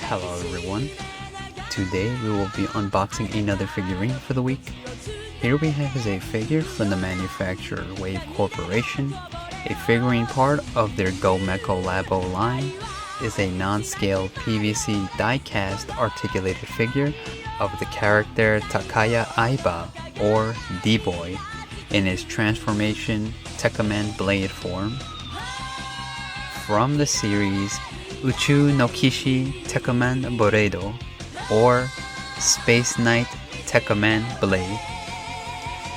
Hello everyone, today we will be unboxing another figurine for the week. Here we have is a figure from the manufacturer Wave Corporation. A figurine part of their Go Mecha Labo line is a non-scale PVC die-cast articulated figure of the character Takaya Aiba, or D-Boy, in his transformation Tekkaman Blade form. From the series宇宙の騎士テッカマンブレード or Space Knight Tekkaman Blade.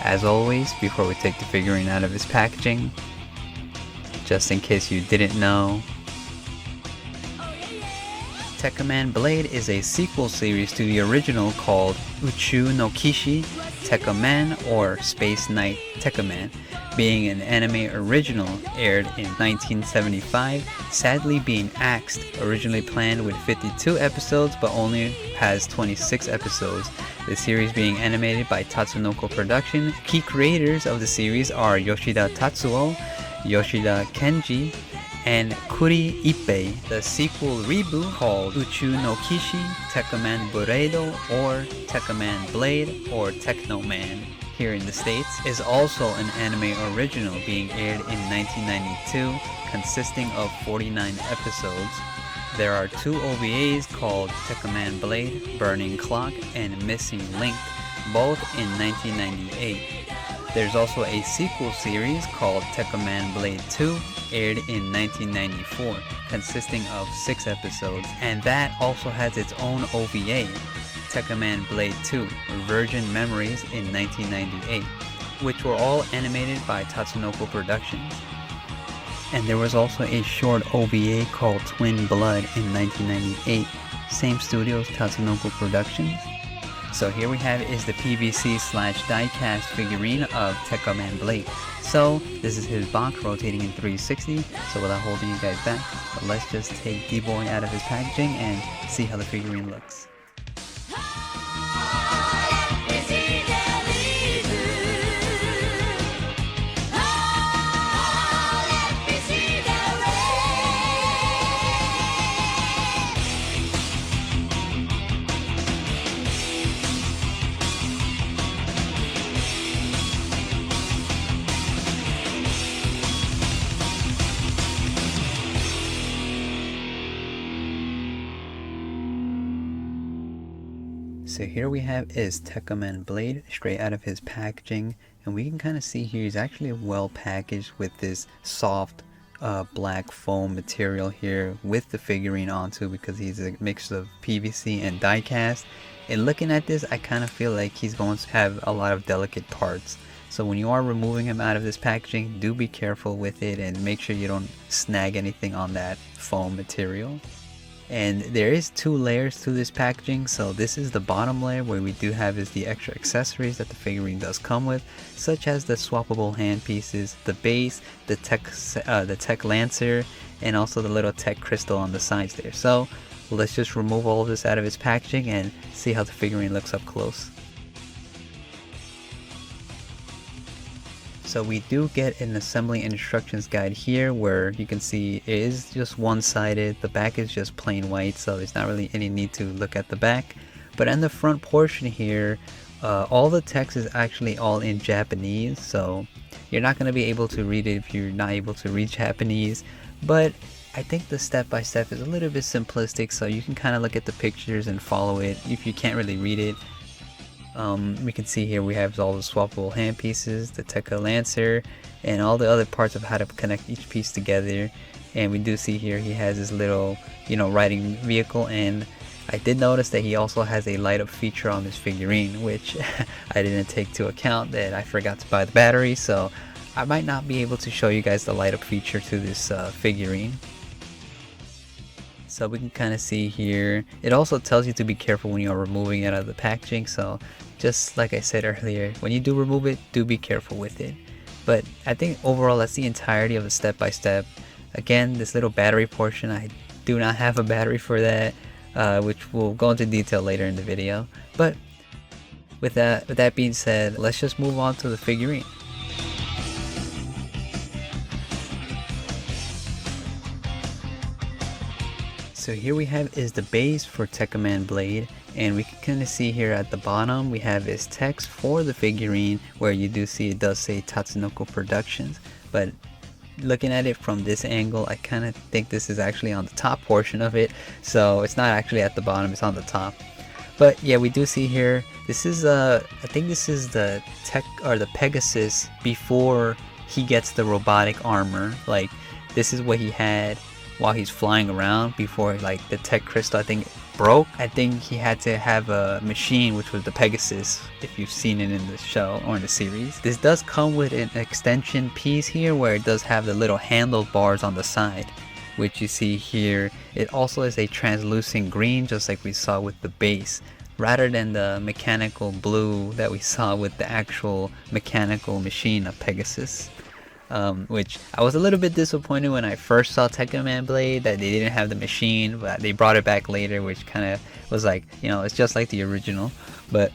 As always, before we take the figurine out of its packaging, just in case you didn't know, Tekkaman Blade is a sequel series to the original called宇宙の騎士 Tekkaman or Space Knight Tekkaman, being an anime original aired in 1975, sadly being axed, originally planned with 52 episodes but only has 26 episodes. The series being animated by Tatsunoko Production. Key creators of the series are Yoshida Tatsuo, Yoshida Kenji, and Kuri Ippei. The sequel reboot called宇宙の騎士 Tekkaman Blade or Tekkaman Blade or Technoman here in the States is also an anime original being aired in 1992, consisting of 49 episodes. There are two OVAs called Tekkaman Blade, Burning Clock, and Missing Link, both in 1998. There's also a sequel series called Tekkaman Blade 2, aired in 1994, consisting of 6 episodes, and that also has its own OVA, Tekkaman Blade 2, Virgin Memories in 1998, which were all animated by Tatsunoko Productions. And there was also a short OVA called Twin Blood in 1998, same studios, Tatsunoko Productions. So here we have is the PVC/die-cast figurine of Tekkaman Blade. So this is his box rotating in 360, so without holding you guys back, let's just take D-Boy out of his packaging and see how the figurine looks. So here we have is Tekkaman Blade straight out of his packaging, and we can kind of see here he's actually well packaged with this soft black foam material here with the figurine onto, because he's a mix of PVC and die cast. And looking at this, I kind of feel like he's going to have a lot of delicate parts. So when you are removing him out of this packaging, do be careful with it and make sure you don't snag anything on that foam material. And there is 2 layers to this packaging. So this is the bottom layer, where we do have is the extra accessories that the figurine does come with, such as the swappable hand pieces, the base, the Tek-Lancer, and also the little Tek Crystal on the sides there. So let's just remove all of this out of its packaging and see how the figurine looks up close. So we do get an assembly instructions guide here, where you can see it is just one-sided. The back is just plain white, so there's not really any need to look at the back. But in the front portion here, all the text is actually all in Japanese, so you're not going to be able to read it if you're not able to read Japanese. But I think the step-by-step is a little bit simplistic, so you can kind of look at the pictures and follow it if you can't really read it. We can see here we have all the swappable hand pieces, the Tekka-Lancer, and all the other parts of how to connect each piece together. And we do see here he has his little, riding vehicle, and I did notice that he also has a light up feature on this figurine, which I didn't take into account, that I forgot to buy the battery, so I might not be able to show you guys the light up feature to this figurine. So we can kind of see here, it also tells you to be careful when you're removing it out of the packaging. So just like I said earlier, when you do remove it, do be careful with it. But I think overall that's the entirety of the step-by-step. Again, this little battery portion, I do not have a battery for that, which we'll go into detail later in the video. But with that being said, let's just move on to the figurine. So here we have is the base for Tekkaman Blade, and we can kind of see here at the bottom we have his text for the figurine, where you do see it does say Tatsunoko Productions. But looking at it from this angle, I kind of think this is actually on the top portion of it, so it's not actually at the bottom, it's on the top. But yeah, we do see here, this is I think this is the the Pegasus before he gets the robotic armor. Like, this is what he had while he's flying around before, like, the Tekka Crystal I think broke. I think he had to have a machine, which was the Pegasus, if you've seen it in the show or in the series. This does come with an extension piece here where it does have the little handlebars on the side, which you see here. It also is a translucent green, just like we saw with the base, rather than the mechanical blue that we saw with the actual mechanical machine of Pegasus. Which I was a little bit disappointed when I first saw Tekkaman Blade that they didn't have the machine, but they brought it back later, which kind of was like, you know, it's just like the original. But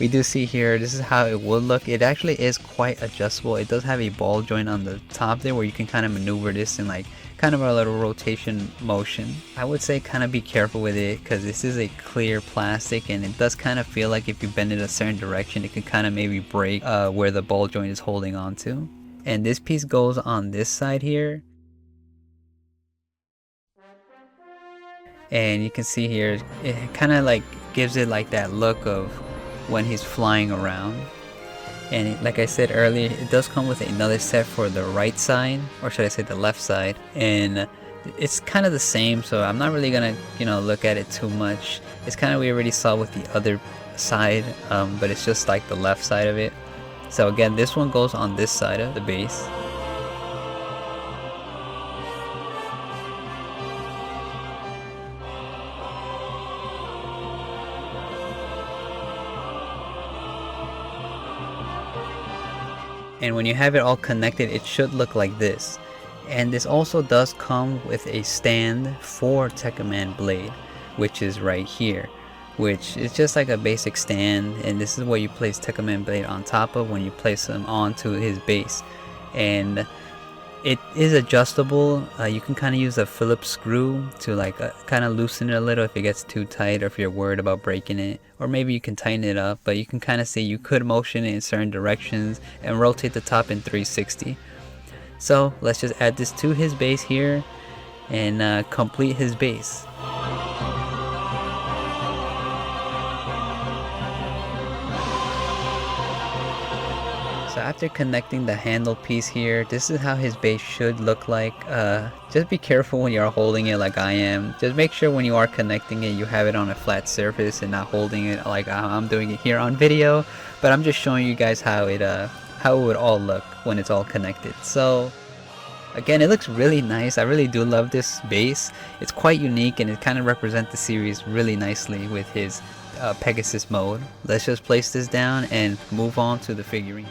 we do see here, this is how it would look. It actually is quite adjustable. It does have a ball joint on the top there where you can kind of maneuver this in like kind of a little rotation motion. I would say kind of be careful with it, because this is a clear plastic and it does kind of feel like if you bend it a certain direction, it can kind of maybe break where the ball joint is holding on to. And this piece goes on this side here, and you can see here it kind of like gives it like that look of when he's flying around. And like I said earlier, it does come with another set for the right side, or should I say the left side, and it's kind of the same, so I'm not really gonna, you know, look at it too much. It's kind of, we already saw with the other side, but it's just like the left side of it. So again, this one goes on this side of the base. And when you have it all connected, it should look like this. And this also does come with a stand for Tekkaman Blade, which is right here, which is just like a basic stand, and this is what you place Tekkaman Blade on top of when you place him onto his base. And it is adjustable. You can kind of use a Phillips screw to like kind of loosen it a little if it gets too tight, or if you're worried about breaking it, or maybe you can tighten it up. But you can kind of see, you could motion it in certain directions and rotate the top in 360. So let's just add this to his base here and complete his base. So after connecting the handle piece here, this is how his base should look like. Just be careful when you're holding it like I am. Just make sure when you are connecting it, you have it on a flat surface and not holding it like I'm doing it here on video. But I'm just showing you guys how it would all look when it's all connected. So again, it looks really nice. I really do love this base. It's quite unique and it kind of represents the series really nicely with his Pegasus mode. Let's just place this down and move on to the figurine.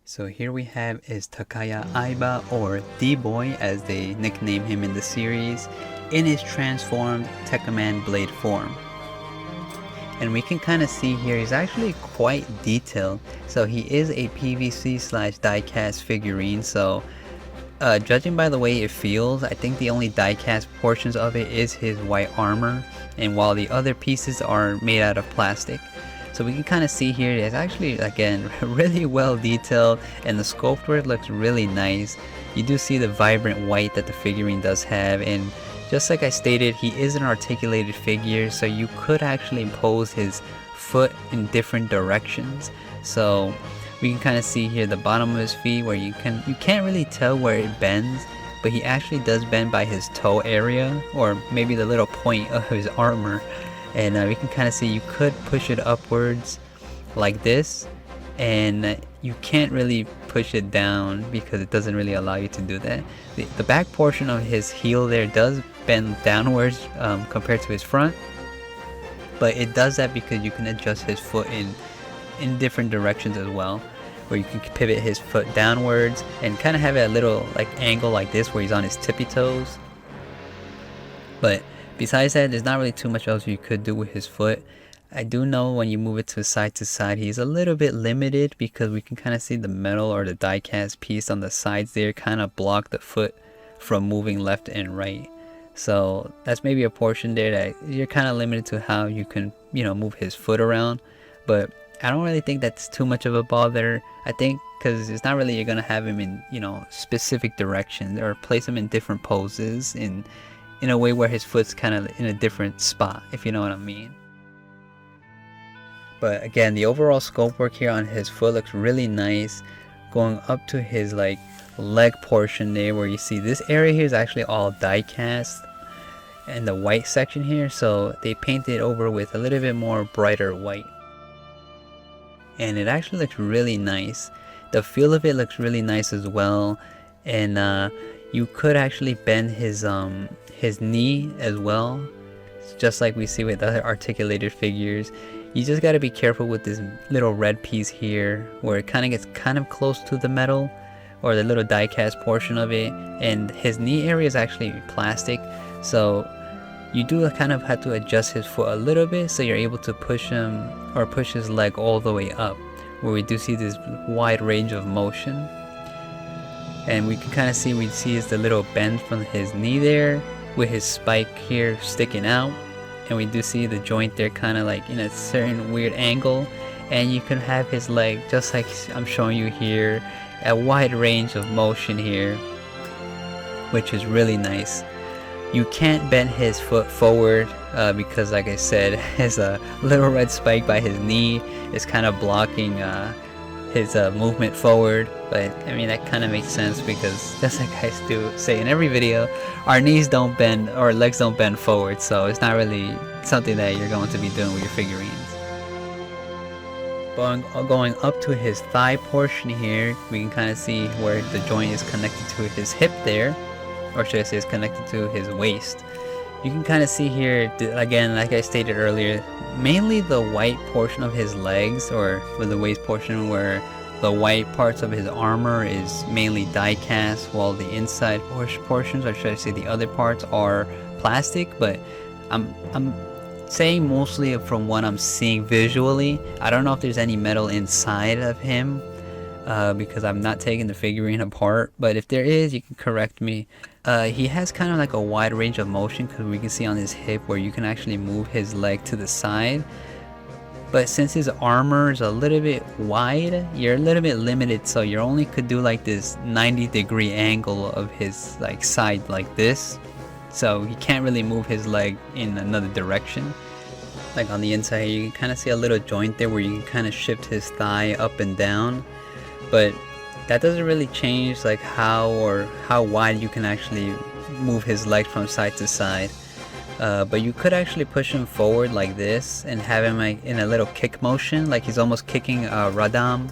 So here we have is Takaya Aiba, or D-Boy as they nickname him in the series, in his transformed Tekkaman Blade form. And we can kind of see here he's actually quite detailed. So he is a PVC / diecast figurine, so judging by the way it feels, I think the only diecast portions of it is his white armor, and while the other pieces are made out of plastic. So we can kind of see here it's actually, again, really well detailed, and the sculpt work looks really nice. You do see the vibrant white that the figurine does have, and just like I stated, he is an articulated figure, so you could actually pose his foot in different directions. So we can kind of see here the bottom of his feet where you can't really tell where it bends, but he actually does bend by his toe area, or maybe the little point of his armor. and we can kind of see you could push it upwards like this, and you can't really push it down because it doesn't really allow you to do that. The back portion of his heel there does bend downwards compared to his front, but it does that because you can adjust his foot in different directions as well, where you can pivot his foot downwards and kind of have a little like angle like this where he's on his tippy toes. But besides that, there's not really too much else you could do with his foot. I do know when you move it to side, he's a little bit limited because we can kind of see the metal or the die cast piece on the sides there kind of block the foot from moving left and right. So that's maybe a portion there that you're kind of limited to how you can, you know, move his foot around. But I don't really think that's too much of a bother. I think because it's not really you're going to have him in, you know, specific directions or place him in different poses in a way where his foot's kind of in a different spot, if you know what I mean. But again, the overall sculpt work here on his foot looks really nice, going up to his like leg portion there where you see this area here is actually all die cast and the white section here, so they painted over with a little bit more brighter white, and it actually looks really nice. The feel of it looks really nice as well, and you could actually bend his knee as well, just like we see with other articulated figures. You just got to be careful with this little red piece here where it kind of gets kind of close to the metal or the little die cast portion of it, and his knee area is actually plastic, so you do kind of have to adjust his foot a little bit so you're able to push him or push his leg all the way up, where we do see this wide range of motion. And we can kind of see, is the little bend from his knee there with his spike here sticking out, and we do see the joint there kind of like in a certain weird angle, and you can have his leg just like I'm showing you here, a wide range of motion here, which is really nice. You can't bend his foot forward because, like I said, his little red spike by his knee is kind of blocking his movement forward. But I mean, that kind of makes sense because just like I do say in every video, our knees don't bend or legs don't bend forward, so it's not really something that you're going to be doing with your figurines. Going up to his thigh portion here, we can kind of see where the joint is connected to his hip there, or should I say it's connected to his waist. You can kind of see here, again, like I stated earlier, mainly the white portion of his legs, or with the waist portion where the white parts of his armor is mainly die cast, while the inside portions, or should I say the other parts, are plastic. But I'm saying mostly from what I'm seeing visually. I don't know if there's any metal inside of him because I'm not taking the figurine apart, but if there is, you can correct me. He has kind of like a wide range of motion because we can see on his hip where you can actually move his leg to the side. But since his armor is a little bit wide, you're a little bit limited, so you only could do like this 90-degree angle of his like side like this. So he can't really move his leg in another direction. Like on the inside here, you can kind of see a little joint there where you can kind of shift his thigh up and down. But that doesn't really change like how wide you can actually move his legs from side to side. But you could actually push him forward like this and have him like in a little kick motion, like he's almost kicking Radam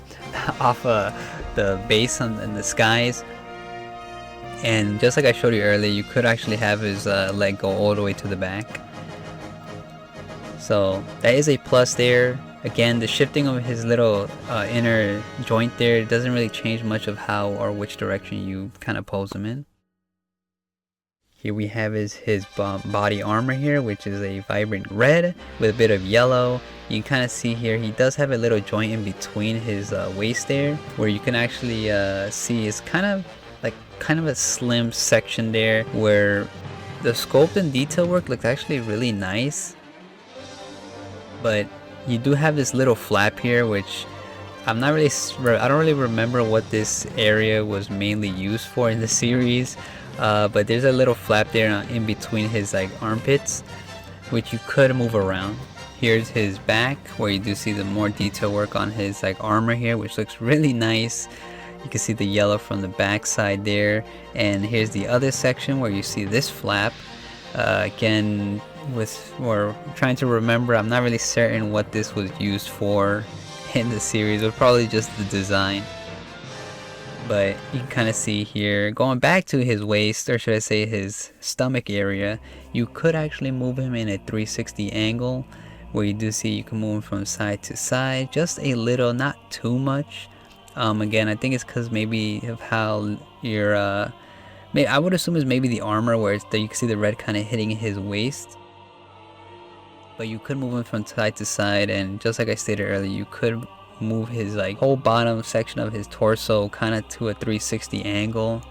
off the base in the skies. And just like I showed you earlier, you could actually have his leg go all the way to the back. So that is a plus there. Again, the shifting of his little inner joint there doesn't really change much of how or which direction you kind of pose him in. Here we have his body armor here, which is a vibrant red with a bit of yellow. You can kind of see here he does have a little joint in between his waist there, where you can actually see it's kind of a slim section there where the sculpt and detail work looks actually really nice. But you do have this little flap here, which I don't really remember what this area was mainly used for in the series. But there's a little flap there in between his like armpits, which you could move around. Here's his back, where you do see the more detail work on his like armor here, which looks really nice. You can see the yellow from the back side there, and here's the other section where you see this flap. Again, or trying to remember. I'm not really certain what this was used for in the series. It was probably just the design. But you can kind of see here, going back to his waist, or should I say his stomach area, you could actually move him in a 360 angle, where you do see you can move him from side to side, just a little, not too much. Again, I think it's because maybe of how your, I would assume it's maybe the armor, where it's you can see the red kind of hitting his waist. But you could move him from side to side, and just like I stated earlier, you could move his like whole bottom section of his torso kind of to a 360 angle.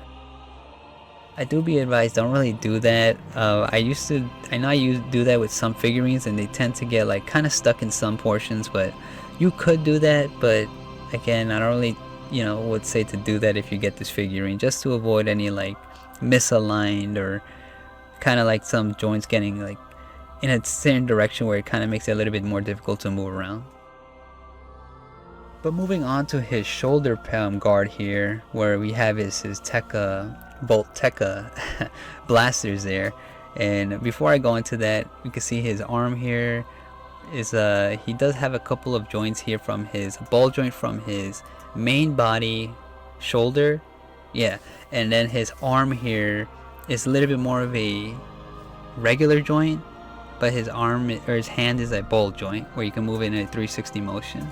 I do be advised, don't really do that. I know I used to do that with some figurines, and they tend to get like kind of stuck in some portions, but you could do that. But again, I don't really, would say to do that if you get this figurine, just to avoid any like misaligned or kind of like some joints getting like in a certain direction where it kind of makes it a little bit more difficult to move around. But moving on to his shoulder guard here, where we have his Voltekka blasters there. And before I go into that, you can see his arm here is he does have a couple of joints here from his ball joint from his main body shoulder, and then his arm here is a little bit more of a regular joint, but his arm or his hand is a ball joint where you can move it in a 360 motion.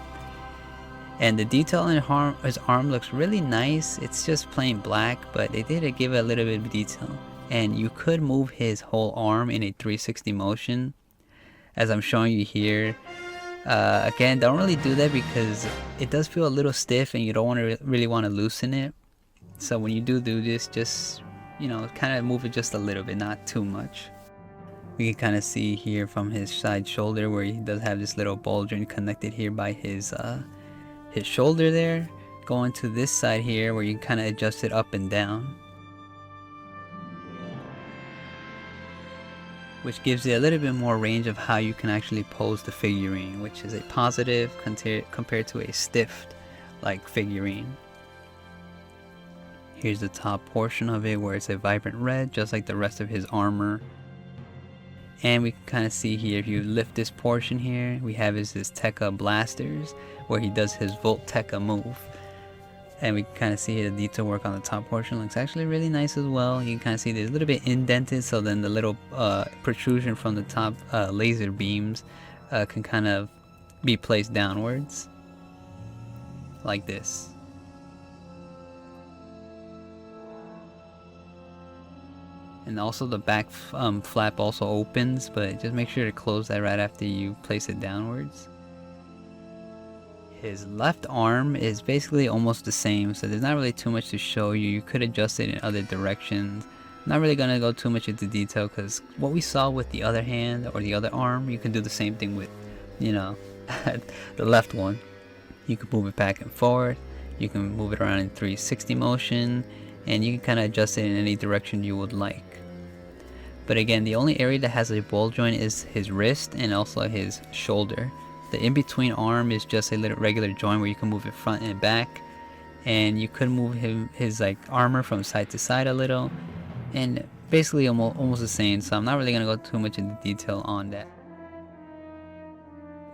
And the detail in his arm looks really nice. It's just plain black, but they did give it a little bit of detail. And you could move his whole arm in a 360 motion, as I'm showing you here. Again, don't really do that because it does feel a little stiff, and you don't really want to loosen it. So when you do this, just kind of move it just a little bit, not too much. We can kind of see here from his side shoulder where he does have this little ball joint connected here by his shoulder there, going to this side here where you can kind of adjust it up and down, which gives you a little bit more range of how you can actually pose the figurine, which is a positive compared to a stiff like figurine. Here's the top portion of it where it's a vibrant red, just like the rest of his armor. And we can kind of see here, if you lift this portion here, we have his Tek-Blasters, where he does his Voltekka move. And we can kind of see here the detail work on the top portion looks actually really nice as well. You can kind of see there's a little bit indented, so then the little protrusion from the top laser beams can kind of be placed downwards, like this. And also the back flap also opens, but just make sure to close that right after you place it downwards. His left arm is basically almost the same, so there's not really too much to show you. You could adjust it in other directions. I'm not really going to go too much into detail, because what we saw with the other hand or the other arm, you can do the same thing with, the left one. You can move it back and forth. You can move it around in 360 motion, and you can kind of adjust it in any direction you would like. But again, the only area that has a ball joint is his wrist and also his shoulder. The in-between arm is just a little regular joint where you can move it front and back, and you could move his like armor from side to side a little, and basically almost the same. So I'm not really gonna go too much into detail on that.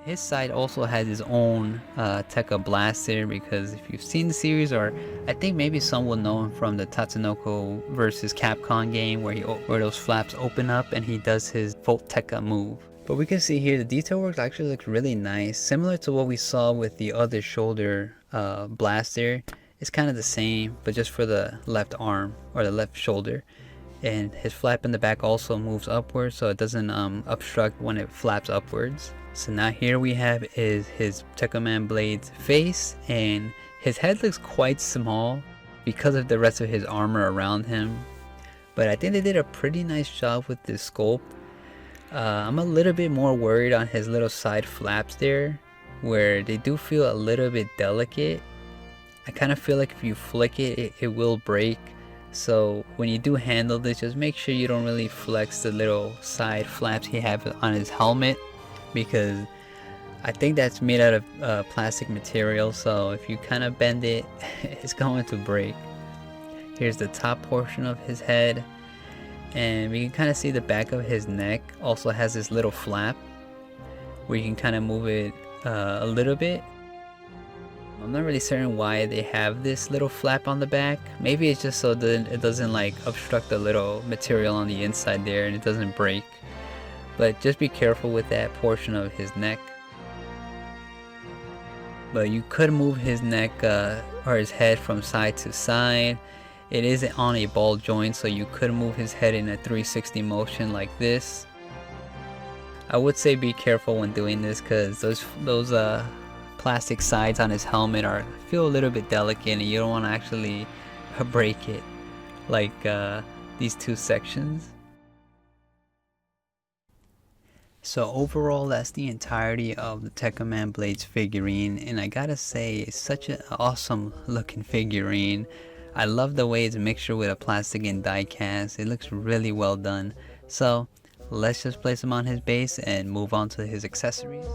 His side also has his own Tekka Blaster, because if you've seen the series, or I think maybe some will know him from the Tatsunoko versus Capcom game where those flaps open up and he does his Voltekka move. But we can see here the detail work actually looks really nice, similar to what we saw with the other shoulder blaster. It's kind of the same, but just for the left arm or the left shoulder. And his flap in the back also moves upwards, so it doesn't obstruct when it flaps upwards. So now here we have his Tekkaman Blade's face, and his head looks quite small because of the rest of his armor around him. But I think they did a pretty nice job with this sculpt. I'm a little bit more worried on his little side flaps there, where they do feel a little bit delicate. I kind of feel like if you flick it, it will break. So when you do handle this, just make sure you don't really flex the little side flaps he has on his helmet, because I think that's made out of plastic material, so if you kind of bend it, it's going to break. Here's the top portion of his head, And we can kind of see the back of his neck also has this little flap where you can kind of move it a little bit. I'm not really certain why they have this little flap on the back. Maybe it's just so that it doesn't like obstruct the little material on the inside there and it doesn't break. But just be careful with that portion of his neck. But you could move his neck or his head from side to side. It is on a ball joint, so you could move his head in a 360 motion like this. I would say be careful when doing this because those plastic sides on his helmet feel a little bit delicate and you don't want to actually break it like these two sections. So overall, that's the entirety of the Tekkaman Blade's figurine, and I gotta say, it's such an awesome looking figurine. I love the way it's mixed with a plastic and die cast. It looks really well done. So let's just place him on his base and move on to his accessories.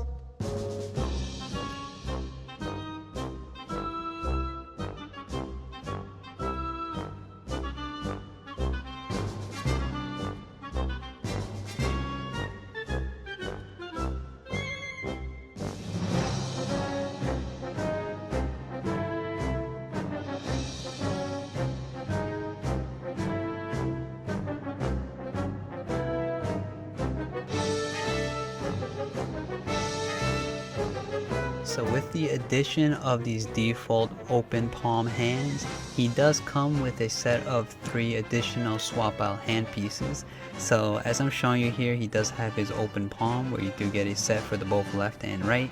So with the addition of these default open palm hands, he does come with a set of 3 additional swap out hand pieces. So as I'm showing you here, he does have his open palm where you do get a set for the both left and right.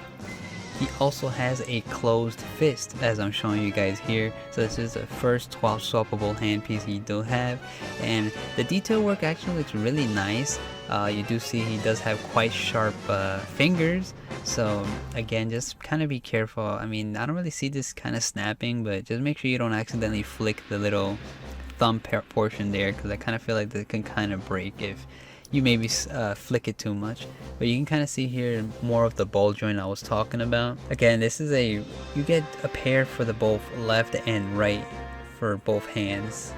He also has a closed fist as I'm showing you guys here. So this is the first 12 swappable hand piece he do have, and the detail work actually looks really nice. You do see he does have quite sharp fingers, so again, just kind of be careful. I mean, I don't really see this kind of snapping, but just make sure you don't accidentally flick the little thumb portion there, because I kind of feel like that can kind of break if you maybe flick it too much. But you can kind of see here more of the ball joint I was talking about. Again, this is you get a pair for the both left and right for both hands.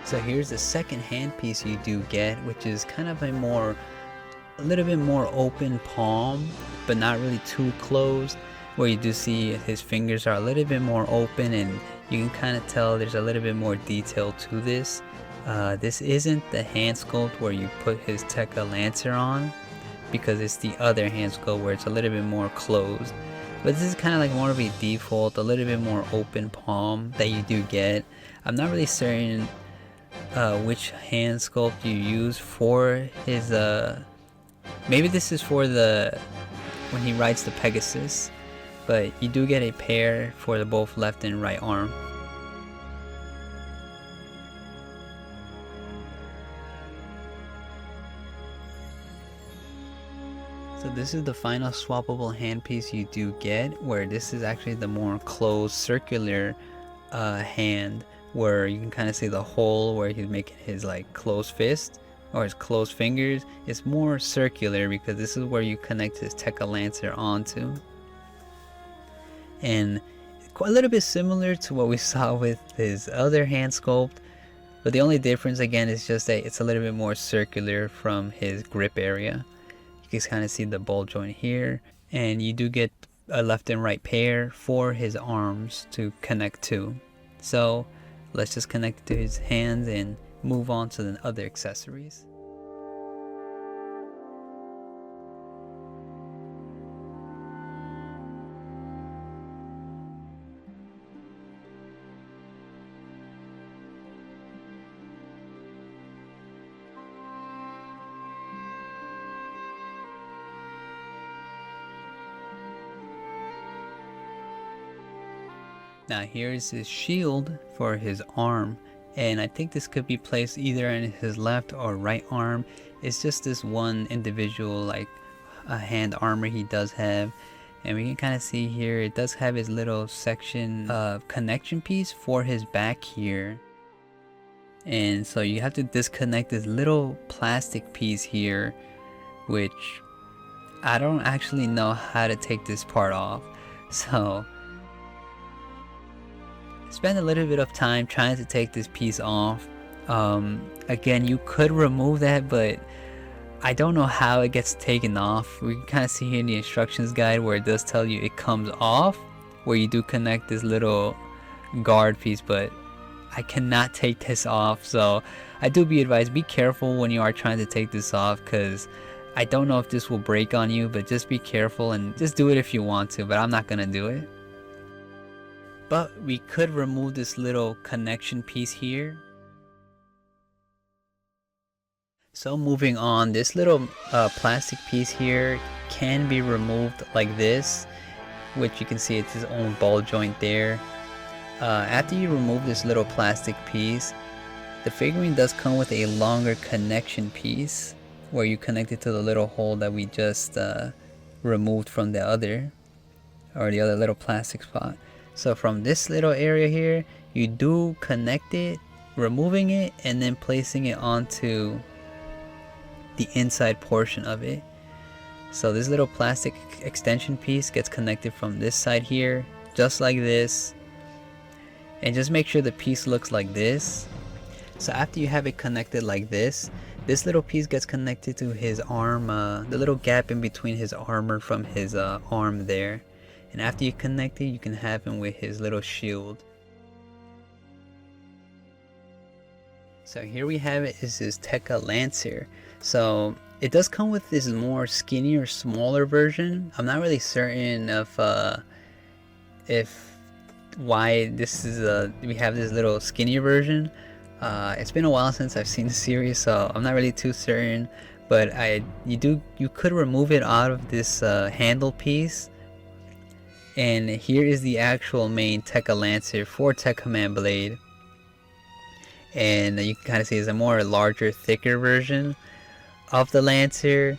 So here's the second hand piece you do get, which is kind of a little bit more open palm, but not really too closed, where you do see his fingers are a little bit more open and you can kind of tell there's a little bit more detail to this. This isn't the hand sculpt where you put his Tek-Lancer on, because it's the other hand sculpt where it's a little bit more closed. But this is kind of like more of a default, a little bit more open palm that you do get. I'm not really certain which hand sculpt you use for his maybe this is for when he rides the Pegasus, but you do get a pair for the both left and right arm. So this is the final swappable handpiece you do get, where this is actually the more closed circular hand, where you can kind of see the hole where he's making his like closed fist or his closed fingers. It's more circular because this is where you connect his Tek-Lancer onto, and a little bit similar to what we saw with his other hand sculpt, but the only difference again is just that it's a little bit more circular from his grip area. You can kind of see the ball joint here, and you do get a left and right pair for his arms to connect to. So let's just connect it to his hands and move on to the other accessories. Now here's his shield for his arm, and I think this could be placed either in his left or right arm. It's just this one individual like hand armor he does have, and we can kind of see here it does have his little section of connection piece for his back here, and so you have to disconnect this little plastic piece here, which I don't actually know how to take this part off. So spend a little bit of time trying to take this piece off. Again, you could remove that, but I don't know how it gets taken off. We can kind of see here in the instructions guide where it does tell you it comes off, where you do connect this little guard piece, but I cannot take this off. So I do be advised, be careful when you are trying to take this off, because I don't know if this will break on you, but just be careful and just do it if you want to, but I'm not gonna do it. But we could remove this little connection piece here. So moving on, this little plastic piece here can be removed like this, which you can see it's its own ball joint there. After you remove this little plastic piece, the figurine does come with a longer connection piece where you connect it to the little hole that we just removed from the other little plastic spot. So from this little area here, you do connect it, removing it, and then placing it onto the inside portion of it. So this little plastic extension piece gets connected from this side here, just like this, and just make sure the piece looks like this. So after you have it connected like this little piece gets connected to his arm, the little gap in between his armor from his arm there. And after you connect it, you can have him with his little shield. So here we have it, is his Tek-Lancer. So it does come with this more skinnier, smaller version. I'm not really certain of why this is we have this little skinnier version. It's been a while since I've seen the series, so I'm not really too certain. But you could remove it out of this handle piece. And here is the actual main Tek-Lancer for Tekkaman Blade. And you can kind of see it's a more larger, thicker version of the Lancer.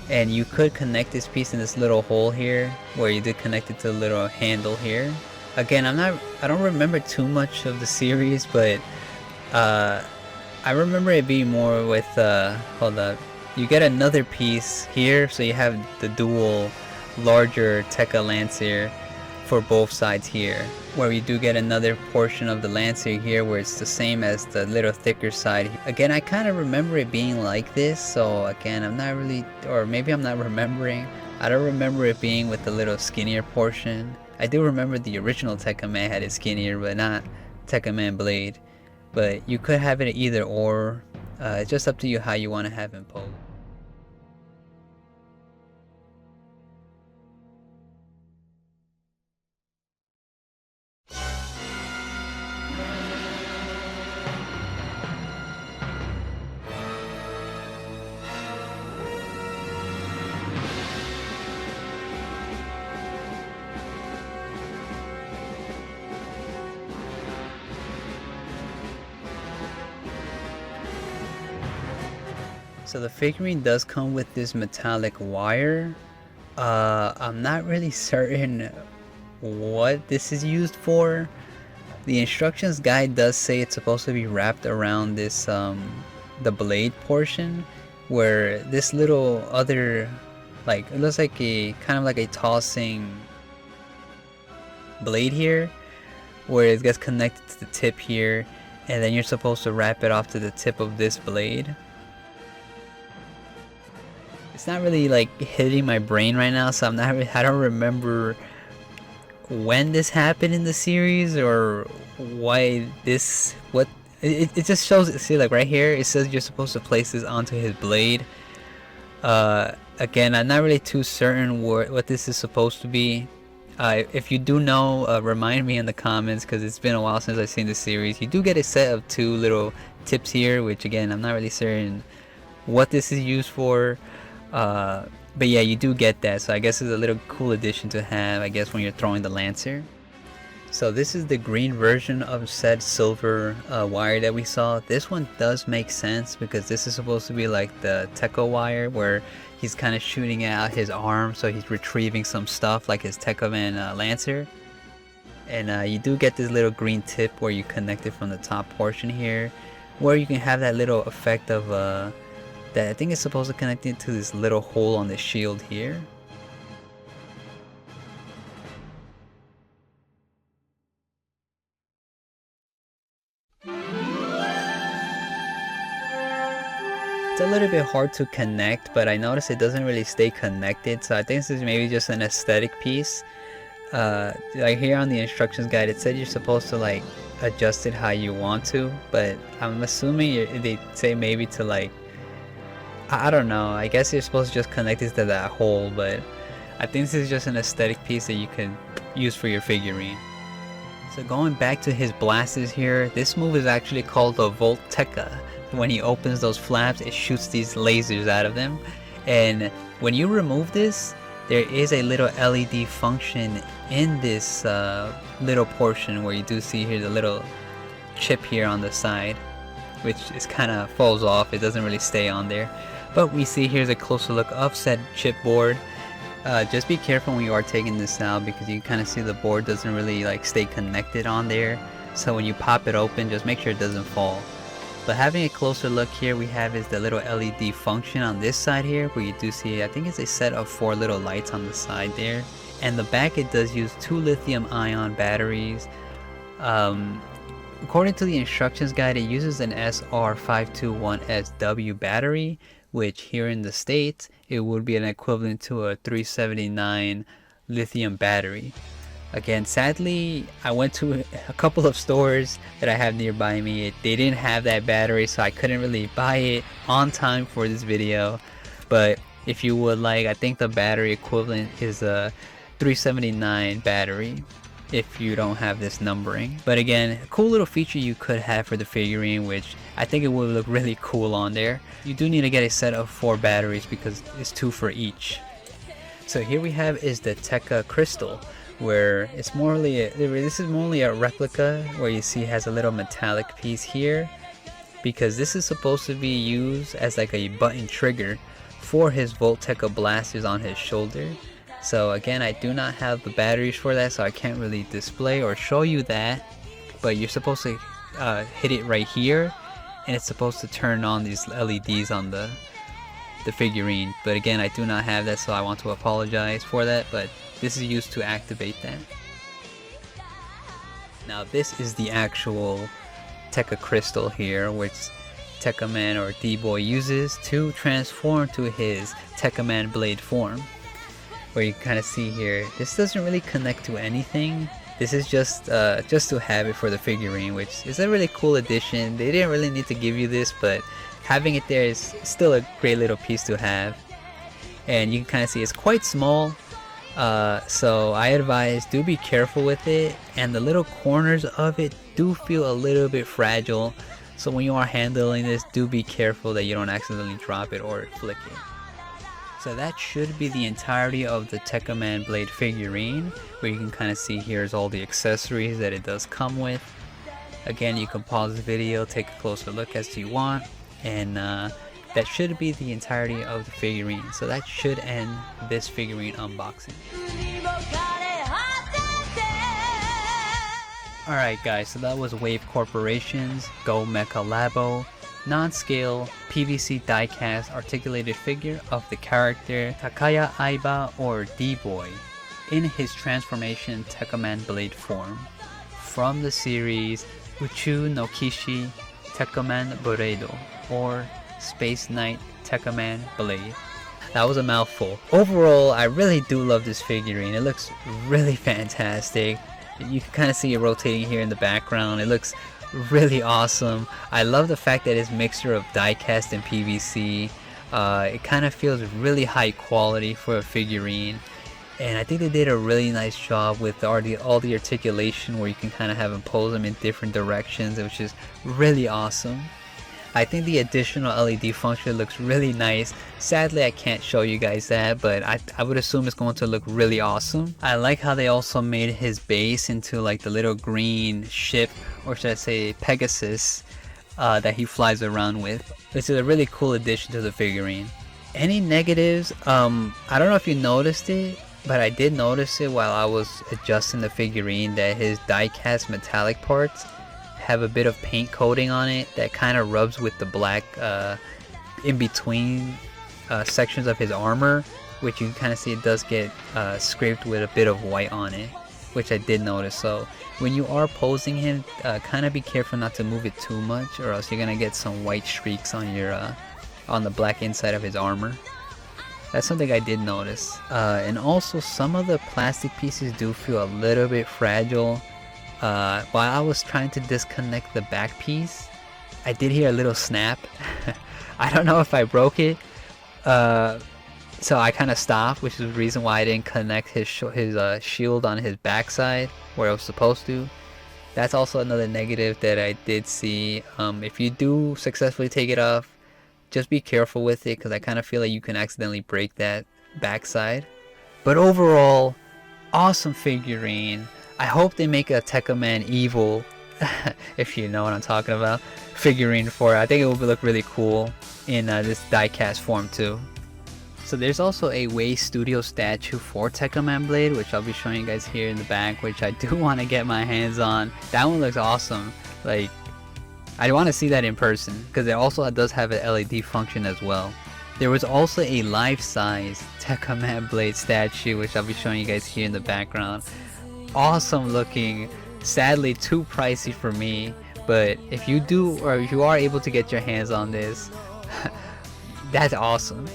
And you could connect this piece in this little hole here, where you did connect it to the little handle here. Again, I don't remember too much of the series, but I remember it being more with hold up, you get another piece here, so you have the dual larger Tek-Lancer for both sides here, where you do get another portion of the Lancer here where it's the same as the little thicker side. Again, I kind of remember it being like this, so again, I'm not really, or maybe I'm not remembering. I don't remember it being with the little skinnier portion. I do remember the original Tekkaman had it skinnier, but not Tekkaman Blade. But you could have it either or. It's just up to you how you want to have him pose. So the figurine does come with this metallic wire. I'm not really certain what this is used for. The instructions guide does say it's supposed to be wrapped around this the blade portion, where this little other, like, it looks like a kind of like a tossing blade here, where it gets connected to the tip here, and then you're supposed to wrap it off to the tip of this blade. It's not really like hitting my brain right now, so I don't remember when this happened in the series or why this, it just shows, see, like right here it says you're supposed to place this onto his blade. Again, I'm not really too certain what this is supposed to be. If you do know, remind me in the comments, because it's been a while since I've seen the series. You do get a set of 2 little tips here, which again, I'm not really certain what this is used for. But yeah, you do get that, so I guess it's a little cool addition to have, I guess, when you're throwing the Lancer. So this is the green version of said silver wire that we saw. This one does make sense, because this is supposed to be like the Tekka-wire, where he's kind of shooting out his arm, so he's retrieving some stuff like his Tekkaman Lancer. And you do get this little green tip where you connect it from the top portion here, where you can have that little effect of that I think is supposed to connect it to this little hole on the shield here. It's a little bit hard to connect, but I noticed it doesn't really stay connected, so I think this is maybe just an aesthetic piece. Like here on the instructions guide, it said you're supposed to like adjust it how you want to, but I'm assuming they say maybe to like, I don't know, I guess you're supposed to just connect it to that hole, but I think this is just an aesthetic piece that you can use for your figurine. So going back to his blasters here, this move is actually called the Voltekka. When he opens those flaps, it shoots these lasers out of them, and when you remove this, there is a little LED function in this little portion where you do see here the little chip here on the side, which is kind of falls off, it doesn't really stay on there, but we see here's a closer look of said chipboard. Just be careful when you are taking this out, because you kind of see the board doesn't really like stay connected on there, so when you pop it open, just make sure it doesn't fall. But having a closer look here, we have is the little LED function on this side here, where you do see, I think it's a set of 4 little lights on the side there. And the back, it does use 2 lithium ion batteries. According to the instructions guide, it uses an SR521SW battery, which here in the States, it would be an equivalent to a 379 lithium battery. Again, sadly, I went to a couple of stores that I have nearby me. They didn't have that battery, so I couldn't really buy it on time for this video. But if you would like, I think the battery equivalent is a 379 battery if you don't have this numbering. But again, a cool little feature you could have for the figurine, which I think it would look really cool on there. You do need to get a set of 4 batteries because it's 2 for each. So here we have is the Tekka Crystal, where it's this is more a replica, where you see it has a little metallic piece here, because this is supposed to be used as like a button trigger for his Voltekka blasters on his shoulder. So again, I do not have the batteries for that, so I can't really display or show you that, but you're supposed to hit it right here, and it's supposed to turn on these LEDs on the figurine. But again, I do not have that, so I want to apologize for that, but this is used to activate that. Now this is the actual Tekka Crystal here, which Tekkaman or D-Boy uses to transform to his Tekkaman Blade form. Where you kind of see here, this doesn't really connect to anything. This is just to have it for the figurine, which is a really cool addition. They didn't really need to give you this, but having it there is still a great little piece to have. And you can kind of see it's quite small. So I advise, do be careful with it, and the little corners of it do feel a little bit fragile, so when you are handling this, do be careful that you don't accidentally drop it or flick it. So that should be the entirety of the Tekkaman Blade figurine, where you can kind of see here's all the accessories that it does come with. Again, you can pause the video, take a closer look as you want, and that should be the entirety of the figurine. So that should end this figurine unboxing. Alright guys, so that was Wave Corporation's Go Mecha Labo non-scale PVC diecast articulated figure of the character Takaya Aiba or D-Boy in his transformation Tekkaman Blade form from the series宇宙の騎士テッカマンブレード or Space Knight Tekkaman Blade. That was a mouthful. Overall, I really do love this figurine. It looks really fantastic. You can kind of see it rotating here in the background. It looks really awesome. I love the fact that it's a mixture of diecast and PVC. It kind of feels really high quality for a figurine. And I think they did a really nice job with all the articulation, where you can kind of have them pose them in different directions, which is really awesome. I think the additional LED function looks really nice. Sadly, I can't show you guys that, but I would assume it's going to look really awesome. I like how they also made his base into like the little green ship, or should I say Pegasus, that he flies around with. This is a really cool addition to the figurine. Any negatives? I don't know if you noticed it, but I did notice it while I was adjusting the figurine, that his die-cast metallic parts have a bit of paint coating on it that kind of rubs with the black in between sections of his armor, which you can kind of see it does get scraped with a bit of white on it, which I did notice. So when you are posing him, kind of be careful not to move it too much, or else you're gonna get some white streaks on your on the black inside of his armor. That's something I did notice. And also some of the plastic pieces do feel a little bit fragile. While I was trying to disconnect the back piece, I did hear a little snap. I don't know if I broke it, so I kind of stopped, which is the reason why I didn't connect his shield on his backside where I was supposed to. That's also another negative that I did see. If you do successfully take it off, just be careful with it, because I kind of feel like you can accidentally break that backside. But overall, awesome figurine. I hope they make a Tekkaman Evil, if you know what I'm talking about, figurine for it. I think it will look really cool in this diecast form too. So there's also a Wave Studio statue for Tekkaman Blade, which I'll be showing you guys here in the back, which I do want to get my hands on. That one looks awesome. Like, I want to see that in person, because it also does have an LED function as well. There was also a life-size Tekkaman Blade statue, which I'll be showing you guys here in the background. Awesome looking, sadly too pricey for me, but if you do, or if you are able to get your hands on this, that's awesome.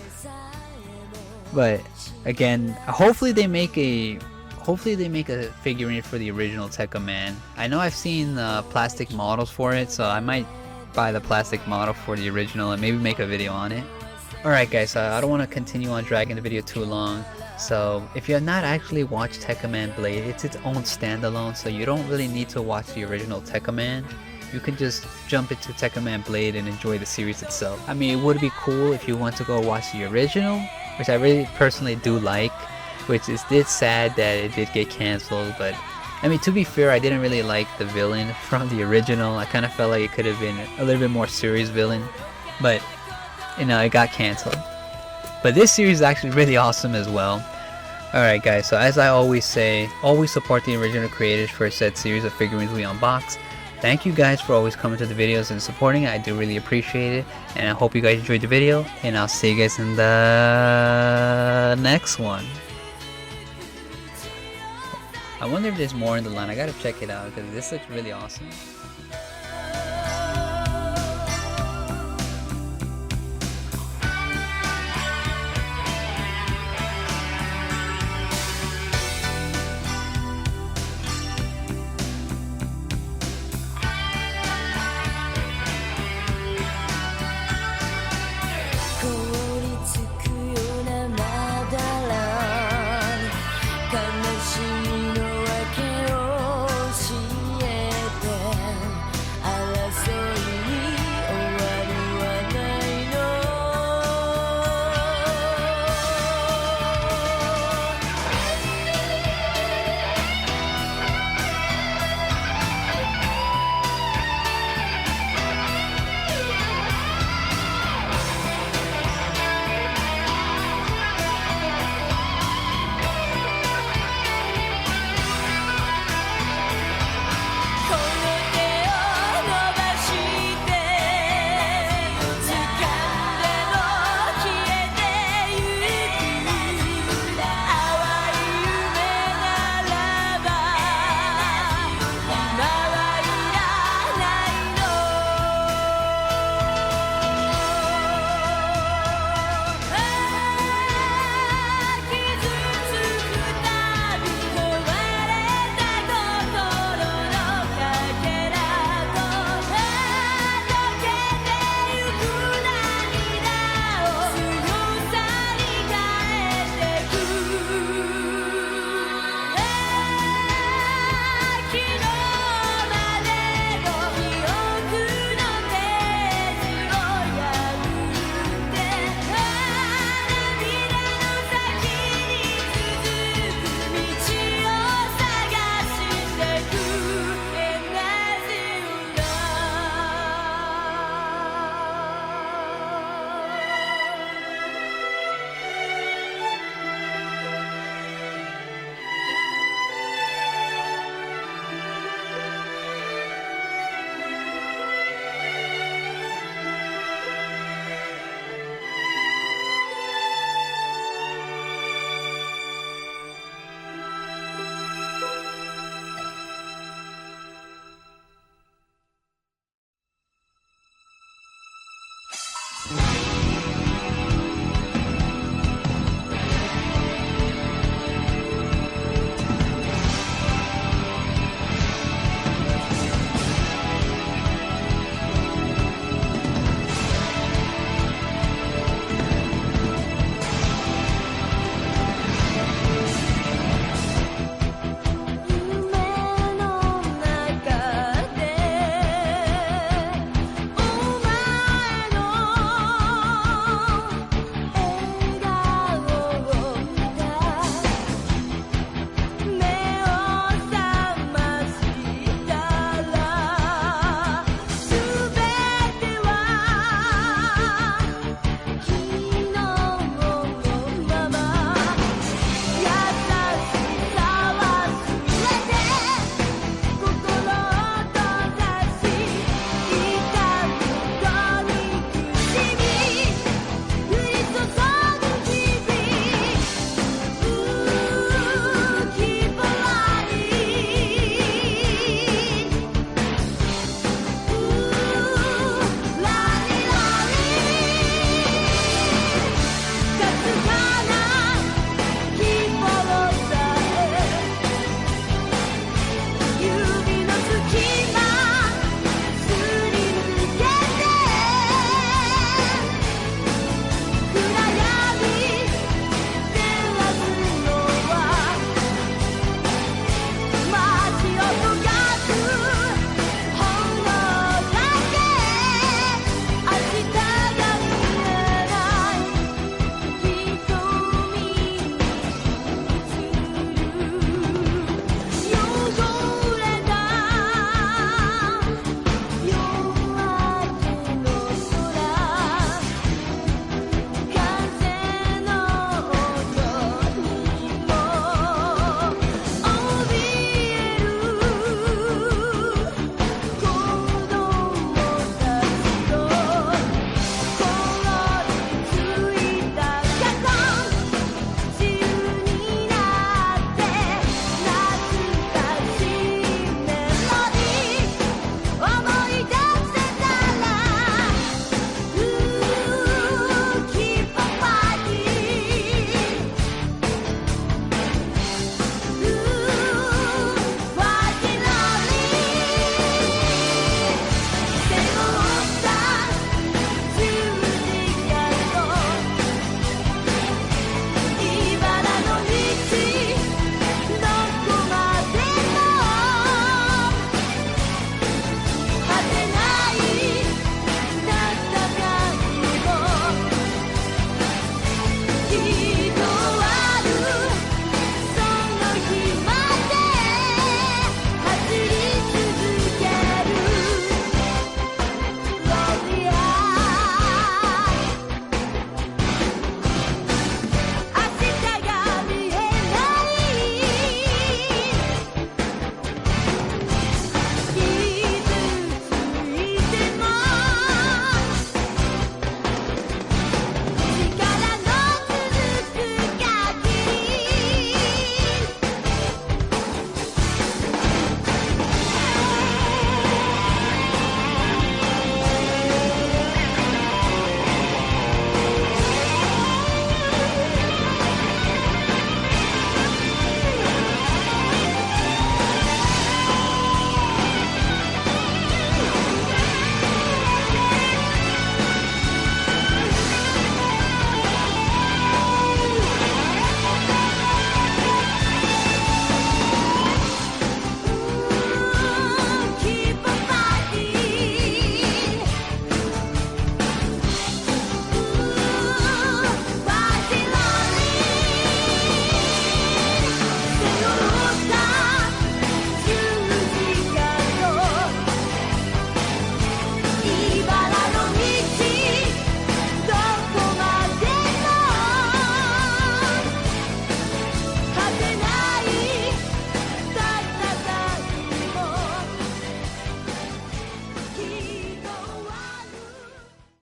But again, hopefully they make a figurine for the original Tekkaman. I know I've seen plastic models for it, so I might buy the plastic model for the original and maybe make a video on it. Alright guys, I don't want to continue on dragging the video too long. So if you have not actually watched Tekkaman Blade, it's its own standalone, so you don't really need to watch the original Tekkaman. You can just jump into Tekkaman Blade and enjoy the series itself. I mean, it would be cool if you want to go watch the original, which I really personally do like, which is sad that it did get cancelled. But I mean, to be fair, I didn't really like the villain from the original. I kind of felt like it could have been a little bit more serious villain, but you know, it got cancelled. But this series is actually really awesome as well. Alright guys, so as I always say, always support the original creators for said series of figurines we unbox. Thank you guys for always coming to the videos and supporting it. I do really appreciate it, and I hope you guys enjoyed the video, and I'll see you guys in the next one. I wonder if there's more in the line. I gotta check it out, because this looks really awesome.